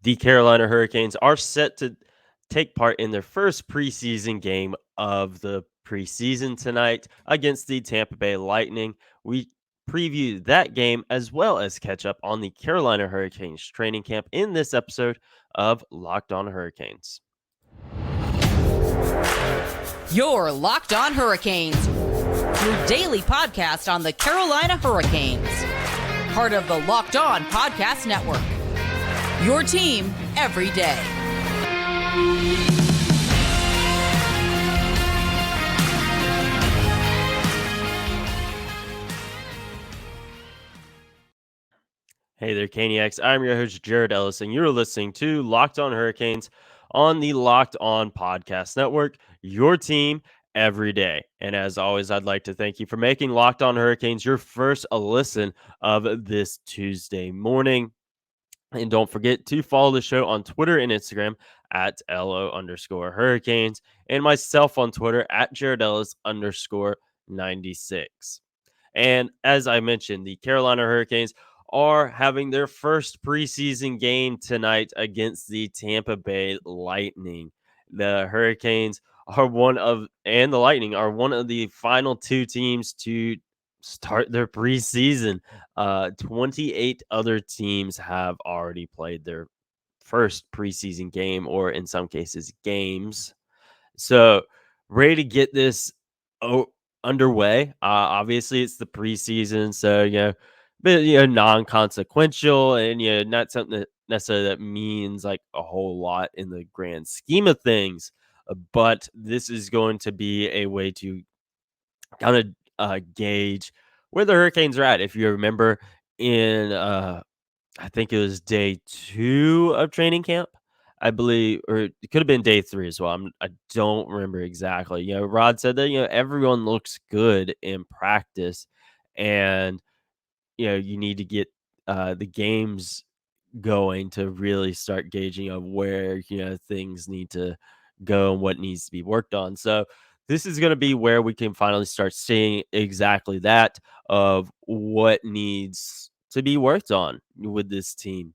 The Carolina Hurricanes are set to take part in their first preseason game of the preseason tonight against the Tampa Bay Lightning. We preview that game as well as catch up on the Carolina Hurricanes training camp in this episode of Locked On Hurricanes. Your Locked On Hurricanes, your daily podcast on the Carolina Hurricanes, part of the Locked On Podcast Network. Your team every day. Hey there, Caniacs. I'm your host, Jared Ellis, and you're listening to Locked On Hurricanes on the Locked On Podcast Network, your team every day. And as always, I'd like to thank you for making Locked On Hurricanes your first listen of this Tuesday morning. And don't forget to follow the show on Twitter and Instagram at LO_Hurricanes and myself on Twitter at JaredEllis_96. And as I mentioned, the Carolina Hurricanes are having their first preseason game tonight against the Tampa Bay Lightning. The Hurricanes and the Lightning are one of the final two teams to start their preseason. 28 other teams have already played their first preseason game, or in some cases, games. So, ready to get this underway. Obviously, it's the preseason, so but non-consequential, and not something that necessarily that means like a whole lot in the grand scheme of things. But this is going to be a way to kind of gauge where the Hurricanes are at. If you remember, in I think it was day 2 of training camp, I believe, or it could have been day 3 as well. I don't remember exactly. Rod said that everyone looks good in practice, and you need to get the games going to really start gauging of where things need to go and what needs to be worked on. So this is going to be where we can finally start seeing exactly that of what needs to be worked on with this team.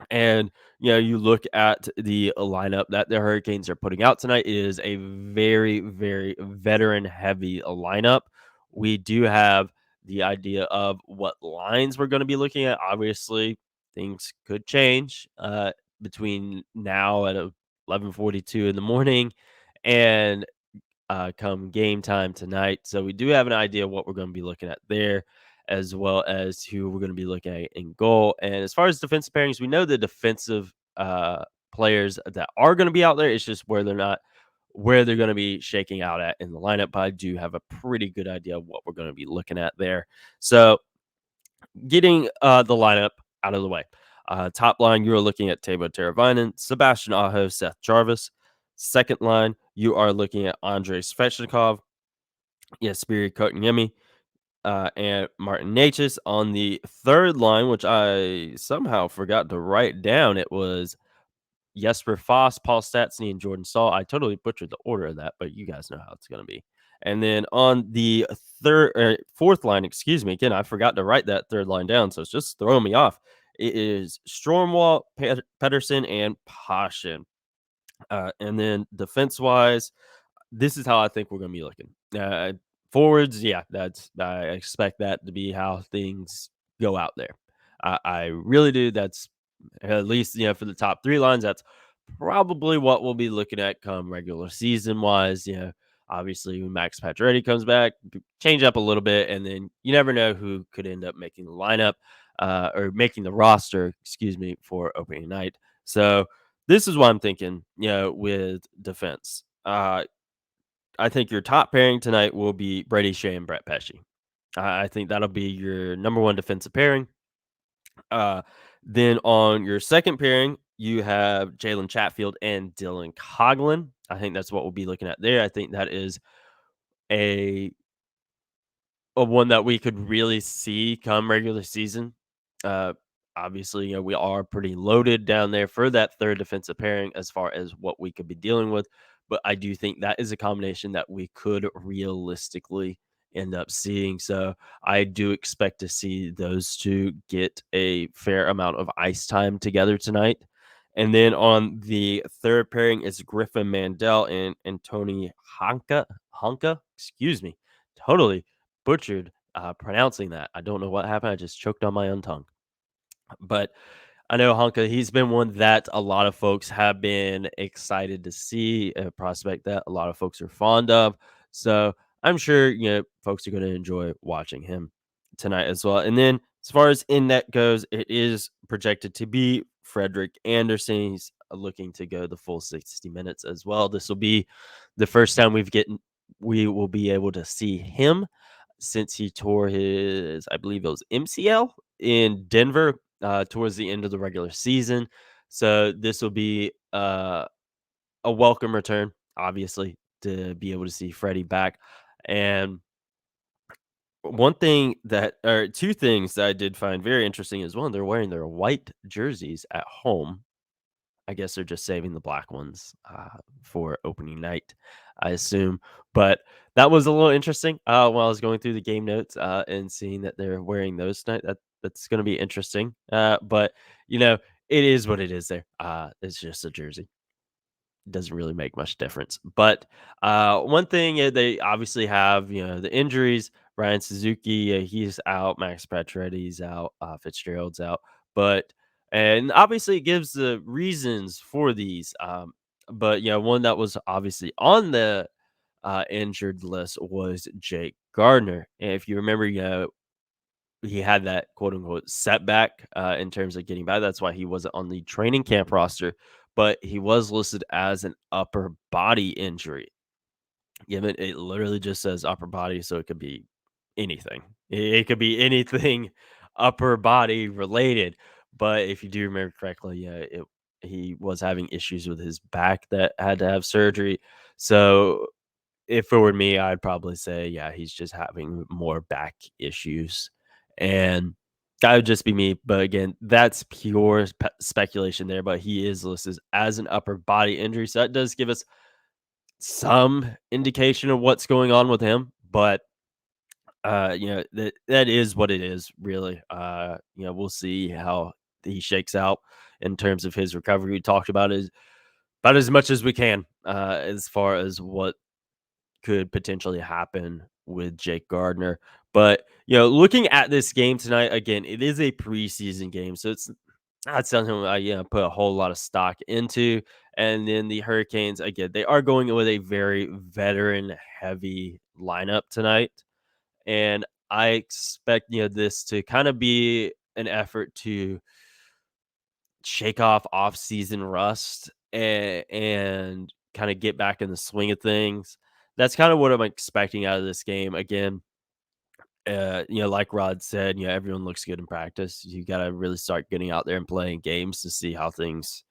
And you look at the lineup that the Hurricanes are putting out tonight. It is a very, very veteran heavy lineup. We do have the idea of what lines we're going to be looking at. Obviously, things could change between now at 11:42 in the morning and come game time tonight. So we do have an idea of what we're going to be looking at there, as well as who we're going to be looking at in goal. And as far as defensive pairings, we know the defensive players that are going to be out there. It's just where they're going to be shaking out at in the lineup. But I do have a pretty good idea of what we're going to be looking at there. So getting the lineup out of the way. Top line, you're looking at Teuvo Teravainen, Sebastian Aho, Seth Jarvis. Second line, you are looking at Andrei Svechnikov, Jesperi Kotkaniemi, and Martin Necas. On the third line, which I somehow forgot to write down, it was Jesper Foss, Paul Stastny, and Jordan Staal. I totally butchered the order of that, but you guys know how it's going to be. And then on the fourth line, excuse me, again, I forgot to write that third line down, so it's just throwing me off. It is Stromwall, Pedersen, and Pashin. And then defense-wise, this is how I think we're going to be looking. Forwards, yeah, I expect that to be how things go out there. I really do. That's at least for the top 3 lines. That's probably what we'll be looking at come regular season wise. Obviously when Max Pacioretty comes back, change up a little bit, and then you never know who could end up making the lineup or making the roster, excuse me, for opening night. So this is what I'm thinking, with defense. I think your top pairing tonight will be Brady Shea and Brett Pesce. I think that'll be your number 1 defensive pairing. Then on your second pairing, you have Jalen Chatfield and Dylan Coghlan. I think that's what we'll be looking at there. I think that is a one that we could really see come regular season. Obviously, we are pretty loaded down there for that third defensive pairing as far as what we could be dealing with. But I do think that is a combination that we could realistically end up seeing. So I do expect to see those two get a fair amount of ice time together tonight. And then on the third pairing is Griffin Mandel and Tony Honka, excuse me, totally butchered pronouncing that. I don't know what happened. I just choked on my own tongue. But I know Honka, he's been one that a lot of folks have been excited to see, a prospect that a lot of folks are fond of. So I'm sure, folks are going to enjoy watching him tonight as well. And then as far as in net goes, it is projected to be Frederick Anderson. He's looking to go the full 60 minutes as well. This will be the first time we will be able to see him since he tore his, I believe it was MCL in Denver towards the end of the regular season. So this will be a welcome return, obviously, to be able to see Freddie back. And one thing that, or two things that I did find very interesting as well, they're wearing their white jerseys at home. I guess they're just saving the black ones for opening night, I assume. But that was a little interesting while I was going through the game notes and seeing that they're wearing those tonight. That's going to be interesting. But it is what it is. There, it's just a jersey. Doesn't really make much difference. But one thing they obviously have, the injuries. Ryan Suzuki, he's out. Max Pacioretty's out. Fitzgerald's out. And obviously it gives the reasons for these. But one that was obviously on the injured list was Jake Gardner. And if you remember, he had that quote unquote setback in terms of getting back. That's why he wasn't on the training camp roster, but he was listed as an upper body injury. Given it literally just says upper body, so it could be anything. It could be anything upper body related. But if you do remember correctly, he was having issues with his back that had to have surgery. So if it were me, I'd probably say, yeah, he's just having more back issues. And that would just be me. But again, that's pure speculation there. But he is listed as an upper body injury. So that does give us some indication of what's going on with him. But, that is what it is, really. We'll see how he shakes out in terms of his recovery. We talked about it about as much as we can as far as what could potentially happen with Jake Gardner. But, looking at this game tonight, again, it is a preseason game. So it's not something I put a whole lot of stock into. And then the Hurricanes, again, they are going with a very veteran heavy lineup tonight. And I expect, this to kind of be an effort to shake off season rust and kind of get back in the swing of things. That's kind of what I'm expecting out of this game. Again, like Rod said, everyone looks good in practice. You got to really start getting out there and playing games to see how things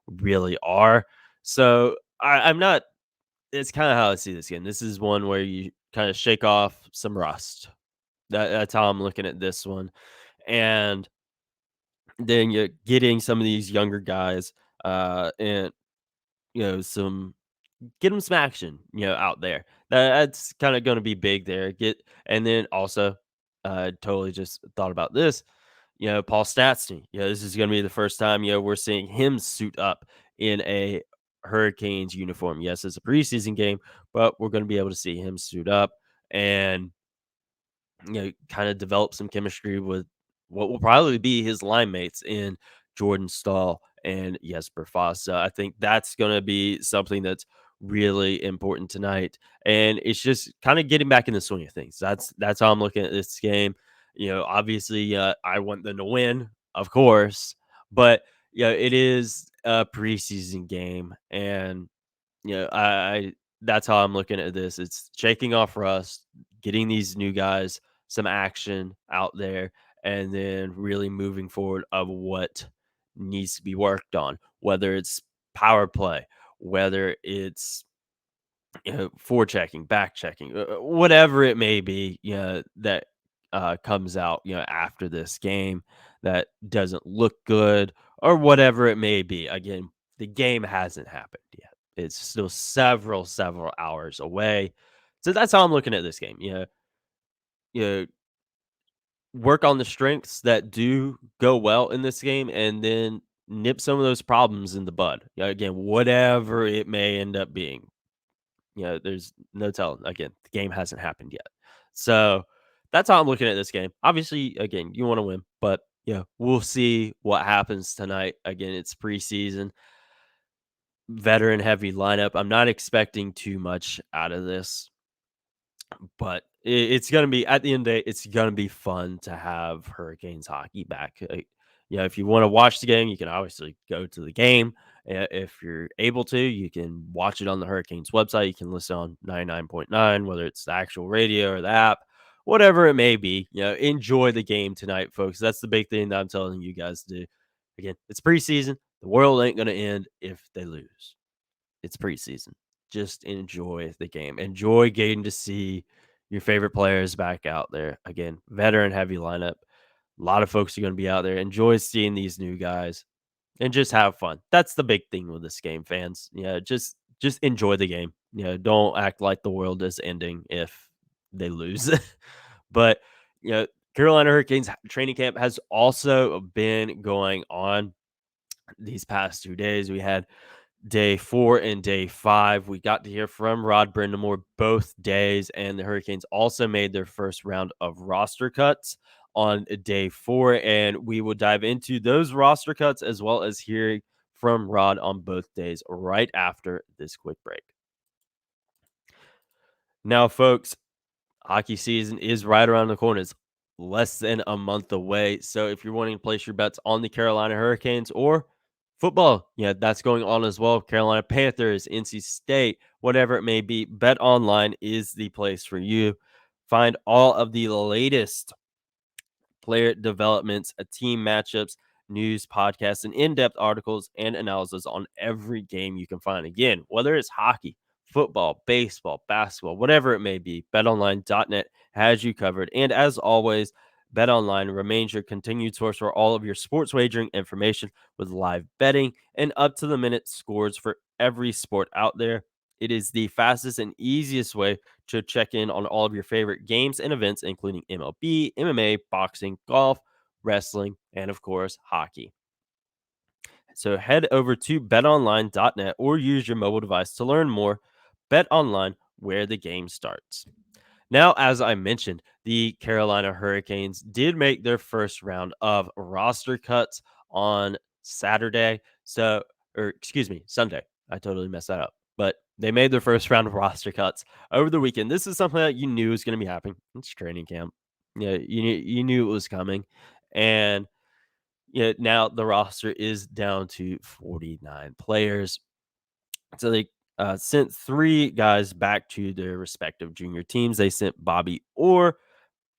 really are. So I'm not. It's kind of how I see this game. This is one where you kind of shake off some rust. That's how I'm looking at this one, and then you're getting some of these younger guys, and some get them some action, out there. That's kind of going to be big there. And then also, totally just thought about this. Paul Stastny. This is going to be the first time we're seeing him suit up in a Hurricanes uniform. Yes, it's a preseason game, but we're going to be able to see him suit up and kind of develop some chemistry with what will probably be his line mates in Jordan Stahl and Jesper Foss. I think that's going to be something that's really important tonight. And it's just kind of getting back in the swing of things. That's how I'm looking at this game. Obviously, I want them to win, of course, but it is a preseason game, and I that's how I'm looking at this. It's shaking off rust, getting these new guys some action out there, and then really moving forward of what needs to be worked on, whether it's power play, whether it's forechecking, back checking, whatever it may be, that comes out, after this game that doesn't look good or whatever it may be. Again, the game hasn't happened yet. It's still several hours away. So that's how I'm looking at this game. You work on the strengths that do go well in this game, and then nip some of those problems in the bud. Again, whatever it may end up being, there's no telling. Again, the game hasn't happened yet. So that's how I'm looking at this game. Obviously, again, you want to win, but we'll see what happens tonight. Again, it's preseason, veteran heavy lineup. I'm not expecting too much out of this, but it's going to be, at the end of the day, it's going to be fun to have Hurricanes hockey back. If you want to watch the game, you can obviously go to the game. If you're able to, you can watch it on the Hurricanes website. You can listen on 99.9, whether it's the actual radio or the app, whatever it may be. Enjoy the game tonight, folks. That's the big thing that I'm telling you guys to do. Again, it's preseason. The world ain't going to end if they lose. It's preseason. Just enjoy the game. Enjoy getting to see your favorite players back out there. Again, veteran heavy lineup. A lot of folks are going to be out there. Enjoy seeing these new guys and just have fun. That's the big thing with this game, fans. Just enjoy the game. Don't act like the world is ending if they lose. But Carolina Hurricanes training camp has also been going on these past 2 days. We had day 4 and day 5. We got to hear from Rod Brind'Amour both days, and the Hurricanes also made their first round of roster cuts on day 4, and we will dive into those roster cuts as well as hearing from Rod on both days right after this quick break. Now, folks, hockey season is right around the corner. It's less than a month away. So if you're wanting to place your bets on the Carolina Hurricanes or football, that's going on as well. Carolina Panthers, NC State, whatever it may be, BetOnline is the place for you. Find all of the latest player developments, team matchups, news, podcasts, and in-depth articles and analysis on every game you can find. Again, whether it's hockey, football, baseball, basketball, whatever it may be, betonline.net has you covered. And as always, BetOnline remains your continued source for all of your sports wagering information with live betting and up-to-the-minute scores for every sport out there. It is the fastest and easiest way to check in on all of your favorite games and events, including MLB, MMA, boxing, golf, wrestling, and of course, hockey. So head over to betonline.net or use your mobile device to learn more. Bet online, where the game starts. Now, as I mentioned, the Carolina Hurricanes did make their first round of roster cuts on Saturday. Sunday. I totally messed that up. But they made their first round of roster cuts over the weekend. This is something that you knew was going to be happening. It's training camp. You knew it was coming. And now the roster is down to 49 players. So they sent 3 guys back to their respective junior teams. They sent Bobby Orr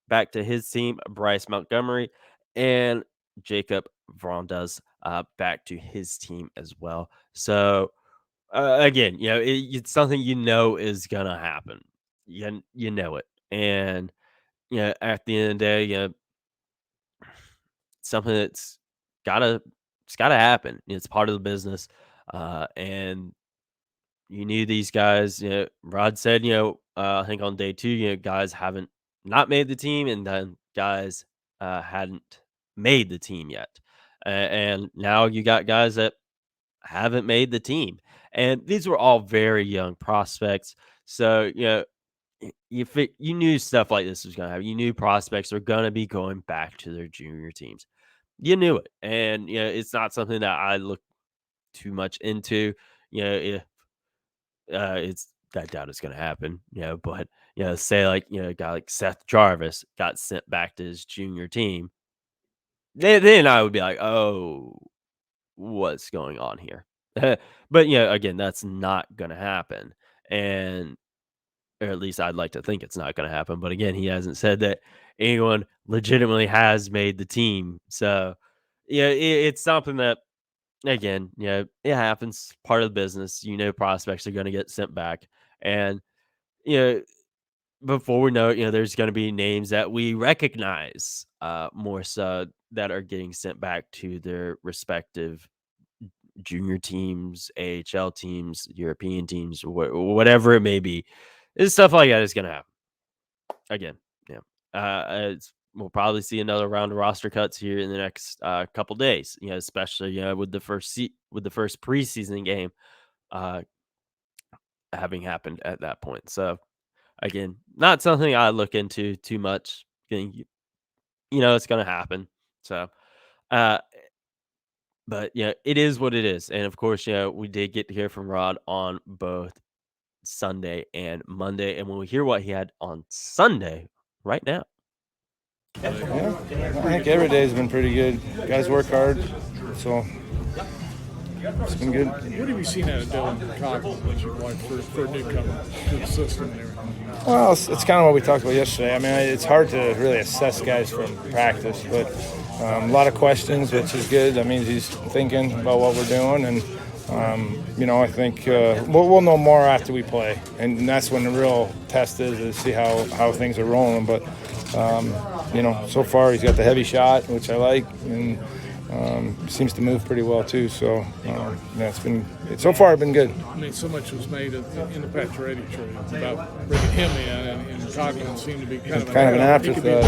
back to his team, Bryce Montgomery, and Jacob Vrondas back to his team as well. So again, it's something is gonna happen. You know it, and at the end of the day, something that's gotta happen. It's part of the business, and you need these guys. Rod said, I think on day 2, guys haven't not made the team, and then guys hadn't made the team yet, and now you got guys that haven't made the team, and these were all very young prospects. So you knew stuff like this was going to happen. You knew prospects are going to be going back to their junior teams. You knew it, and it's not something that I look too much into. If it's that doubt is going to happen, but say like a guy like Seth Jarvis got sent back to his junior team, then I would be like, oh, what's going on here? But again, that's not going to happen, and or at least I'd like to think it's not going to happen. But again, he hasn't said that anyone legitimately has made the team. So it's something that, again, it happens. Part of the business. Prospects are going to get sent back, and you before we know it, there's going to be names that we recognize more so that are getting sent back to their respective junior teams, AHL teams, European teams, whatever it may be. Stuff like that is going to happen again. Yeah, it's we'll probably see another round of roster cuts here in the next couple days. Especially with the first preseason game uh, having happened at that point. So again, not something I look into too much. It's going to happen. So, uh, but it is what it is. And of course, we did get to hear from Rod on both Sunday and Monday, and when we hear what he had on Sunday, right now. Yeah, I think every day's been pretty good. Guys work hard, so it's been good. What have you seen out of Dylan Coughlin that you like for a newcomer to the system and everything? Well, it's kind of what we talked about yesterday. I mean, it's hard to really assess guys from practice, but a lot of questions, which is good. That means he's thinking about what we're doing, and I think we'll know more after we play, and that's when the real test is to see how things are rolling. But so far he's got the heavy shot, which I like, and seems to move pretty well too. So so far it's been good. I mean, so much was made in the Pacioretty trade about bringing him in, and Coughlin seemed to be kind of an afterthought.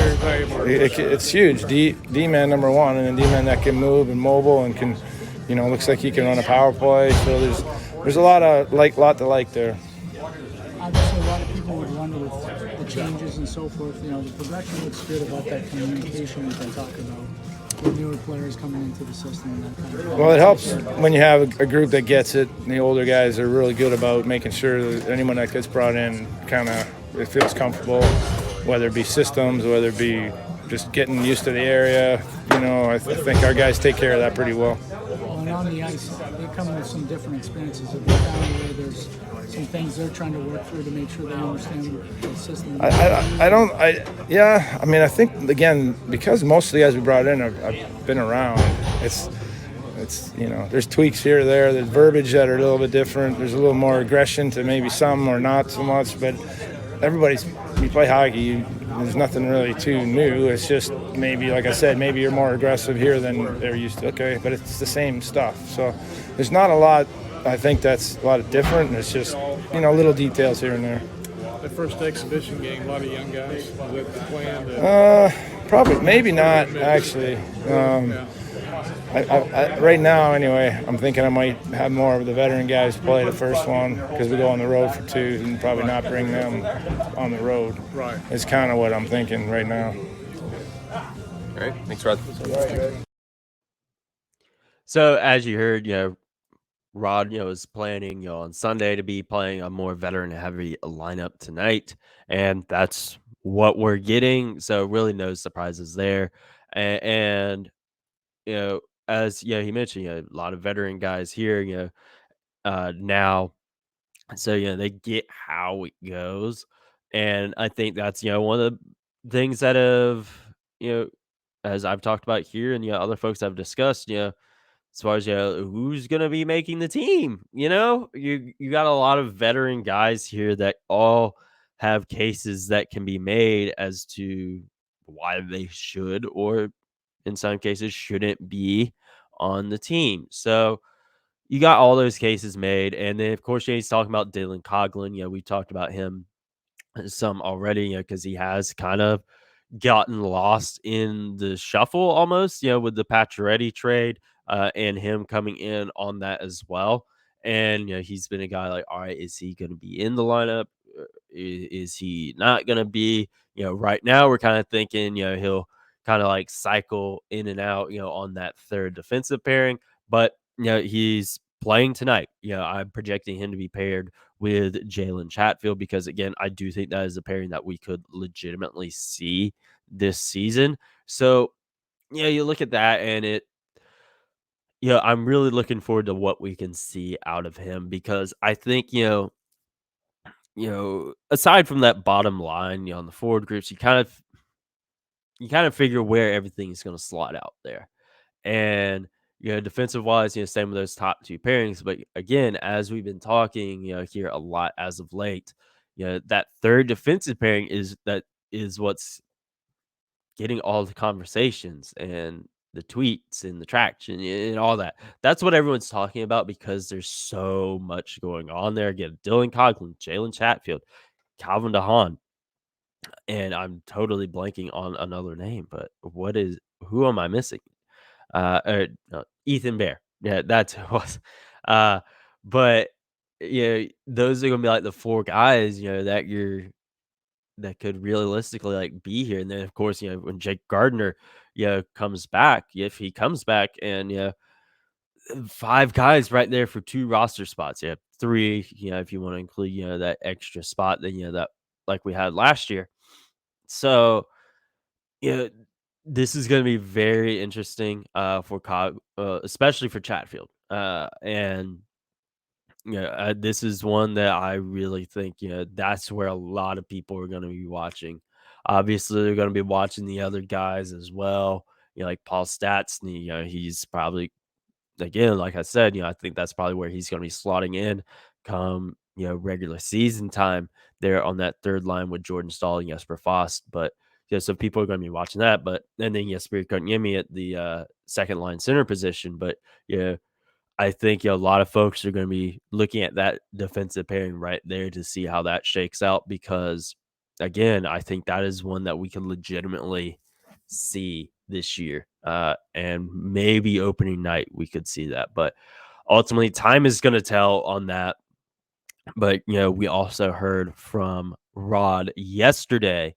It's huge. D-man number one, and a D-man that can move and mobile and can, looks like he can run a power play. So there's a lot to like there. Obviously, a lot of people would wonder with the changes and so forth. The progression looks good about that communication we've been talking about with newer players coming into the system and that kind of thing. Well, it helps when you have a group that gets it. And the older guys are really good about making sure that anyone that gets brought in it feels comfortable, whether it be systems, whether it be just getting used to the area. I think our guys take care of that pretty well. Well, and on the ice, they come with some different experiences. Have they found a way there's some things they're trying to work through to make sure they understand the system? I think, again, because most of the guys we brought in have been around, it's there's tweaks here or there. There's verbiage that are a little bit different. There's a little more aggression to maybe some or not so much, but you play hockey, there's nothing really too new. It's just maybe, like I said, maybe you're more aggressive here than they're used to. Okay, but it's the same stuff. So there's not a lot. I think that's a lot of different. It's just, little details here and there. The first exhibition game, a lot of young guys. Was that the plan? Probably, maybe not, actually. Right now, anyway, I'm thinking I might have more of the veteran guys play the first one because we go on the road for two and probably not bring them on the road. Right. It's kind of what I'm thinking right now. All right. Thanks, Rod. So as you heard, Rod, is planning, on Sunday to be playing a more veteran-heavy lineup tonight, and that's what we're getting. So really no surprises there. And as he mentioned, a lot of veteran guys here, now, so they get how it goes, and I think that's one of the things that have as I've talked about here, and other folks I've discussed, as far as who's gonna be making the team, you got a lot of veteran guys here that all have cases that can be made as to why they should or in some cases shouldn't be on the team. So you got all those cases made, and then of course he's talking about Dylan Coughlin. We talked about him some already, because he has kind of gotten lost in the shuffle almost, with the Pacioretty trade, and him coming in on that as well. And he's been a guy like, all right, is he going to be in the lineup? Is he not going to be? Right now we're kind of thinking, he'll kind of like cycle in and out, on that third defensive pairing. But he's playing tonight. I'm projecting him to be paired with Jalen Chatfield because, again, I do think that is a pairing that we could legitimately see this season. So, you look at that and I'm really looking forward to what we can see out of him because I think, aside from that bottom line, on the forward groups, you kind of figure where everything is going to slot out there. And, defensive wise, same with those top two pairings. But again, as we've been talking, here a lot as of late, that third defensive pairing is what's getting all the conversations and the tweets and the traction and all that. That's what everyone's talking about because there's so much going on there. Again, Dylan Coughlin, Jalen Chatfield, Calvin DeHaan. and I'm totally blanking on another name, but who am I missing? Ethan Bear. Yeah, that's who it was. Uh, but yeah, those are gonna be like the four guys, that could realistically like be here. And then of course, when Jake Gardner, comes back, if he comes back, and five guys right there for two roster spots. Yeah, three, if you want to include, that extra spot, then that like we had last year. So yeah, this is going to be very interesting for Cog, especially for Chatfield. And this is one that I really think that's where a lot of people are going to be watching. Obviously, they're going to be watching the other guys as well. Like Paul Stastny, he's probably, again, like I said, I think that's probably where he's going to be slotting in come regular season time there on that third line with Jordan Staal and Jesper Fast. But so people are going to be watching that. But and then Jesper Kotkaniemi at the second line center position. But I think a lot of folks are going to be looking at that defensive pairing right there to see how that shakes out, because again, I think that is one that we can legitimately see this year. And maybe opening night we could see that, but ultimately time is going to tell on that. But we also heard from Rod yesterday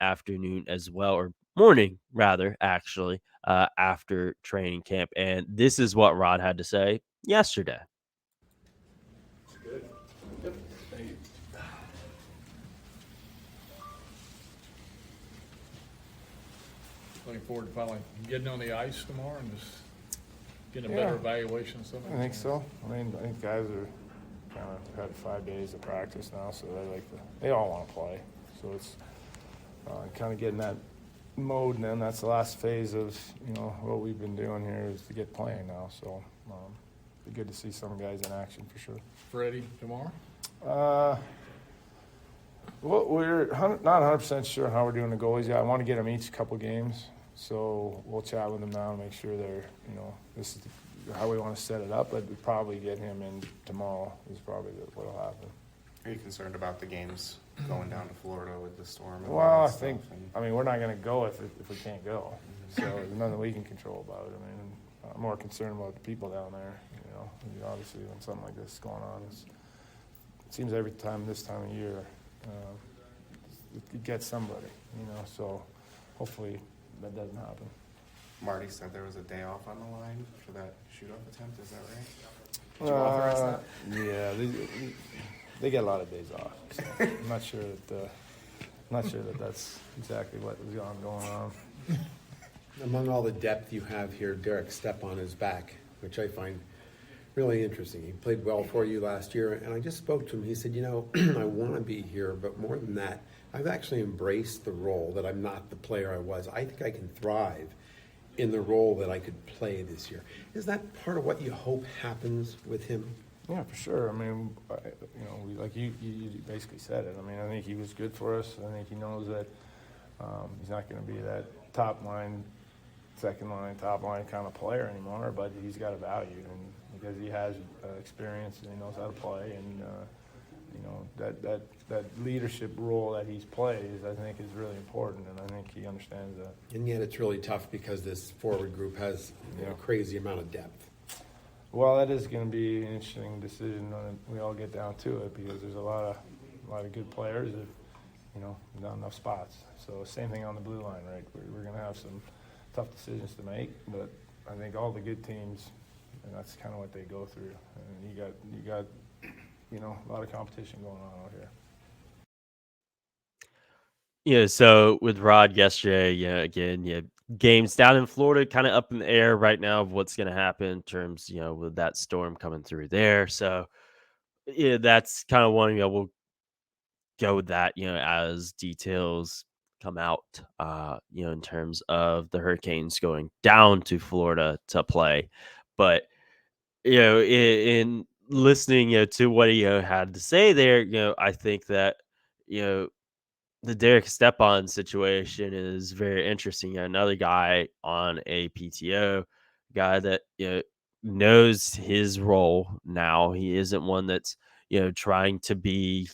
afternoon as well, or morning rather, actually, after training camp, and this is what Rod had to say yesterday. Looking forward to finally getting on the ice tomorrow and just getting a better evaluation of some of I think so. I think guys are kind of had 5 days of practice now, so they all want to play. So it's kind of getting that mode, and then that's the last phase of what we've been doing here is to get playing now. So be good to see some guys in action for sure. Freddie tomorrow? Well, we're not 100% sure how we're doing the goalies yet. I want to get them each couple games, so we'll chat with them now and make sure they're this is how we want to set it up. But we probably get him in tomorrow is probably what'll happen. Are you concerned about the games going down to Florida with the storm? And Well, I mean, we're not going to go if we can't go. So there's nothing we can control about it. I mean, I'm more concerned about the people down there. Obviously, when something like this is going on, it seems every time this time of year, it gets somebody. So hopefully that doesn't happen. Marty said there was a day off on the line for that shoot-off attempt. Is that right? Did you authorize that? Yeah, they get a lot of days off. So I'm not sure that that's exactly what was going on. Among all the depth you have here, Derek Stepan is back, which I find really interesting. He played well for you last year, and I just spoke to him. He said, I want to be here, but more than that, I've actually embraced the role that I'm not the player I was. I think I can thrive in the role that I could play this year. Is that part of what you hope happens with him? Yeah, for sure. I mean, like you basically said it. I mean, I think he was good for us. I think he knows that he's not going to be that top line, second line, top line kind of player anymore, but he's got a value, and because he has experience and he knows how to play, and that leadership role that he's plays, I think, is really important, and I think he understands that. And yet it's really tough because this forward group has a crazy amount of depth. Well, that is going to be an interesting decision when we all get down to it, because there's a lot of good players that, not enough spots. So same thing on the blue line, right? We're going to have some tough decisions to make, but I think all the good teams, and that's kind of what they go through. And you got a lot of competition going on out here. Yeah, so with Rod yesterday, again, games down in Florida kind of up in the air right now of what's going to happen in terms, with that storm coming through there. So, yeah, that's kind of one, we'll go with that, as details come out, in terms of the Hurricanes going down to Florida to play. But, in listening, to what he had to say there, I think that, the Derek Stepan situation is very interesting. Another guy on a PTO, guy that knows his role now. He isn't one that's trying to be,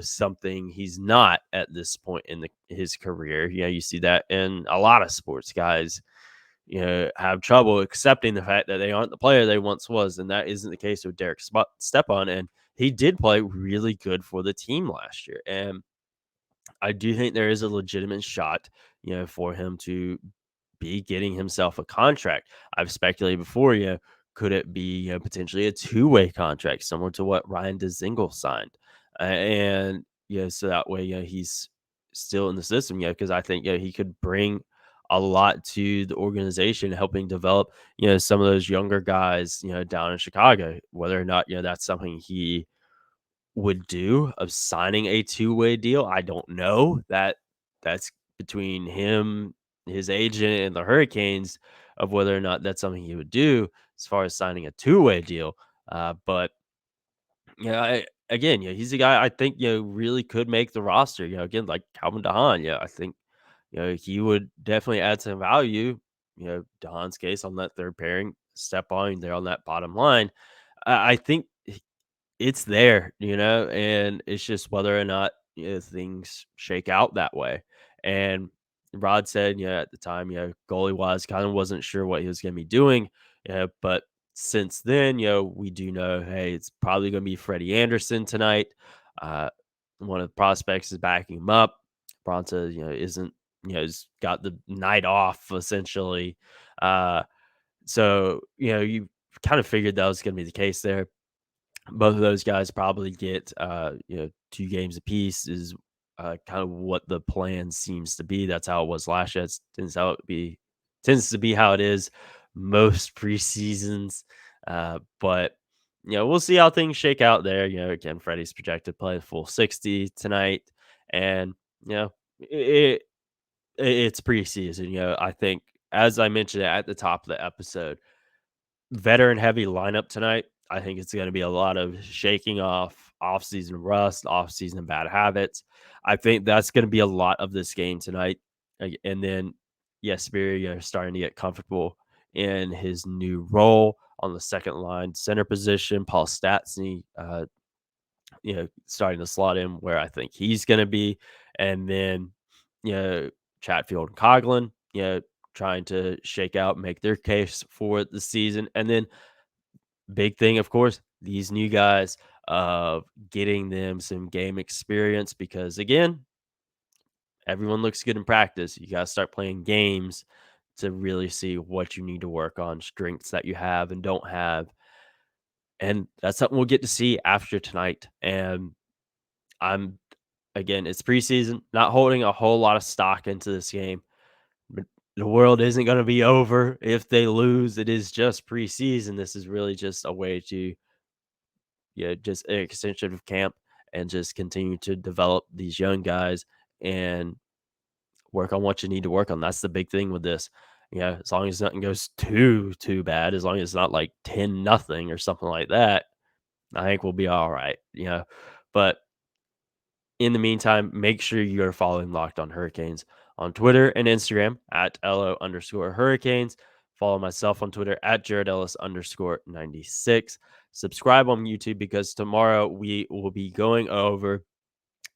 something he's not at this point in his career. You see that in a lot of sports. Guys, have trouble accepting the fact that they aren't the player they once was, and that isn't the case with Derek Stepan. And he did play really good for the team last year, and I do think there is a legitimate shot, for him to be getting himself a contract. I've speculated before, could it be potentially a two-way contract similar to what Ryan Dzingel signed? And so that way, he's still in the system, because I think he could bring a lot to the organization, helping develop some of those younger guys down in Chicago. Whether or not that's something he would do of signing a two-way deal, I don't know. That's between him, his agent, and the Hurricanes of whether or not that's something he would do as far as signing a two-way deal. But again, he's a guy I think really could make the roster. Again, like Calvin DeHaan, I think he would definitely add some value. DeHaan's case on that third pairing, step on there on that bottom line. I think it's there, and it's just whether or not things shake out that way. And Rod said, at the time, goalie wise, kind of wasn't sure what he was going to be doing. But since then, we do know, hey, it's probably going to be Freddie Anderson tonight. One of the prospects is backing him up. Bronta, isn't, has got the night off essentially. So, you kind of figured that was going to be the case there. Both of those guys probably get 2 games apiece is kind of what the plan seems to be. That's how it was last year. Tends to be how it is most preseasons. But we'll see how things shake out there. Again, Freddie's projected to play full 60 tonight, and it, it's preseason. I think, as I mentioned at the top of the episode, veteran heavy lineup tonight. I think it's going to be a lot of shaking off-season rust, off-season bad habits. I think that's going to be a lot of this game tonight. And then, yes, Spear starting to get comfortable in his new role on the second line center position. Paul Stastny, starting to slot in where I think he's going to be. And then, Chatfield and Coughlin, trying to shake out, make their case for the season. And then big thing, of course, these new guys of getting them some game experience, because again, everyone looks good in practice. You got to start playing games to really see what you need to work on, strengths that you have and don't have. And that's something we'll get to see after tonight. And again, it's preseason, not holding a whole lot of stock into this game. But the world isn't going to be over if they lose. It is just preseason. This is really just a way to, just an extension of camp and just continue to develop these young guys and work on what you need to work on. That's the big thing with this. As long as nothing goes too bad, as long as it's not like 10-0 or something like that, I think we'll be all right. But in the meantime, make sure you are following Locked On Hurricanes on Twitter and Instagram at @LO_Hurricanes. Follow myself on Twitter at JaredEllis_96. Subscribe on YouTube, because tomorrow we will be going over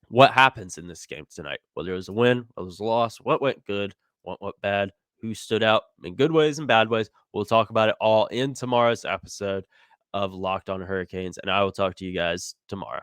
what happens in this game tonight. Whether it was a win, whether it was a loss, what went good, what went bad, who stood out in good ways and bad ways. We'll talk about it all in tomorrow's episode of Locked On Hurricanes, and I will talk to you guys tomorrow.